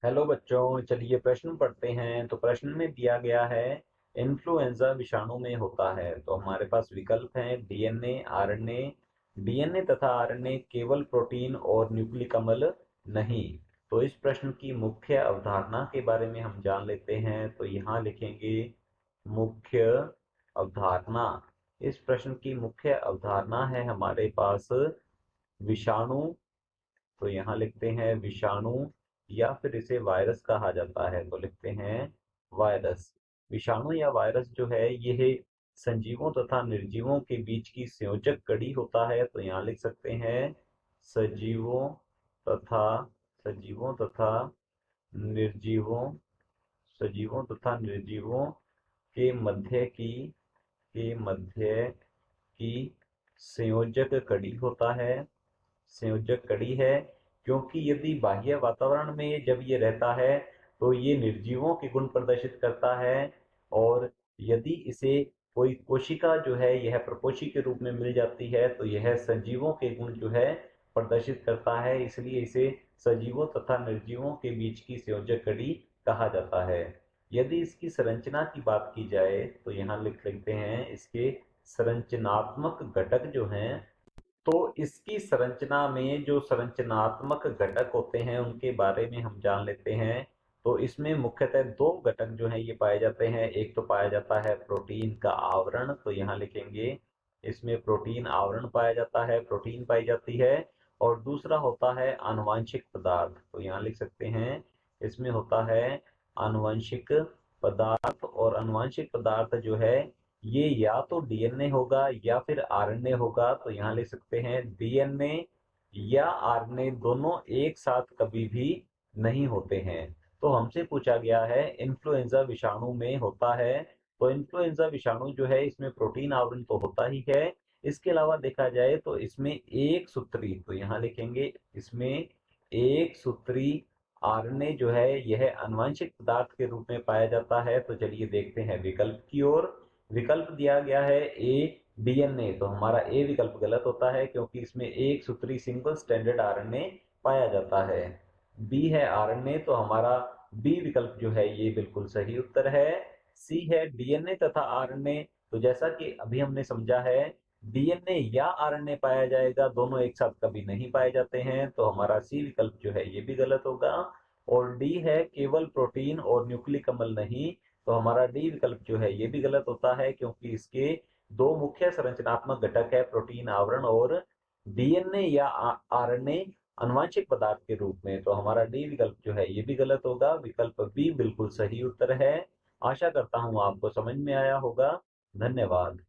Hello बच्चों, चलिए प्रश्न पढ़ते हैं। तो प्रश्न में दिया गया है इन्फ्लुएंजा विषाणु में होता है। तो हमारे पास विकल्प हैं डीएनए, आरएनए। डीएनए तथा आरएनए केवल प्रोटीन और न्यूक्लिक अम्ल नहीं। तो इस प्रश्न की मुख्य अवधारणा के बारे में हम जान लेते हैं। तो यहाँ लिखेंगे मुख्य अवधारणा। इस प्रश्न की मुख्य अवधारणा है हमारे पास विषाणु। तो यहाँ लिखते हैं विषाणु, या फिर इसे वायरस कहा जाता है तो लिखते हैं वायरस। विषाणु या वायरस जो है यह सजीवों तथा निर्जीवों के बीच की संयोजक कड़ी होता है। तो यहाँ लिख सकते हैं सजीवों तथा सजीवों तथा निर्जीवों सजीवों तथा निर्जीवों के मध्य की के मध्य की संयोजक कड़ी होता है। संयोजक कड़ी है, क्योंकि यदि बाह्य वातावरण में जब ये रहता है तो ये निर्जीवों के गुण प्रदर्शित करता है। और यदि इसे कोई कोशिका जो है यह प्रकोष्ठी के रूप में मिल जाती है तो यह सजीवों के गुण जो है प्रदर्शित करता है। इसलिए इसे सजीवों तथा निर्जीवों के बीच की संयोजक कड़ी कहा जाता है। यदि इसकी संरचना की बात की जाए तो यहाँ लिख लेते हैं इसके संरचनात्मक घटक जो हैं। तो इसकी संरचना में जो संरचनात्मक घटक होते हैं उनके बारे में हम जान लेते हैं। तो इसमें मुख्यतः दो घटक जो हैं ये पाए जाते हैं। एक तो पाया जाता है प्रोटीन का आवरण। तो यहाँ लिखेंगे इसमें प्रोटीन आवरण पाया जाता है, प्रोटीन पाई जाती है। और दूसरा होता है आनुवांशिक पदार्थ। तो यहाँ लिख सकते हैं इसमें होता है आनुवंशिक पदार्थ। और आनुवंशिक पदार्थ जो है ये या तो डीएनए होगा या फिर आरएनए होगा। तो यहाँ लिख सकते हैं डीएनए या आरएनए दोनों एक साथ कभी भी नहीं होते हैं। तो हमसे पूछा गया है इन्फ्लुएंजा विषाणु में होता है। तो इन्फ्लुएंजा विषाणु जो है इसमें प्रोटीन आवरण तो होता ही है। इसके अलावा देखा जाए तो इसमें एक सूत्री, तो यहाँ लिखेंगे इसमें एक सूत्री आरएनए जो है यह आनुवंशिक पदार्थ के रूप में पाया जाता है। तो चलिए देखते हैं विकल्प की ओर। विकल्प दिया गया है ए डीएनए। तो हमारा ए विकल्प गलत होता है, क्योंकि इसमें एक सूत्री सिंगल स्टैंडर्ड आरएनए पाया जाता है। बी है आरएनए, तो हमारा बी विकल्प जो है ये बिल्कुल सही उत्तर है। सी है डीएनए तथा आरएनए। तो जैसा कि अभी हमने समझा है डीएनए या आरएनए पाया जाएगा, दोनों एक साथ कभी नहीं पाए जाते हैं। तो हमारा सी विकल्प जो है ये भी गलत होगा। और डी है केवल प्रोटीन और न्यूक्लिक अम्ल नहीं। तो हमारा डी विकल्प जो है ये भी गलत होता है, क्योंकि इसके दो मुख्य संरचनात्मक घटक है प्रोटीन आवरण और डीएनए या आरएनए आनुवांशिक पदार्थ के रूप में। तो हमारा डी विकल्प जो है ये भी गलत होगा। विकल्प बी बिल्कुल सही उत्तर है। आशा करता हूं आपको समझ में आया होगा। धन्यवाद।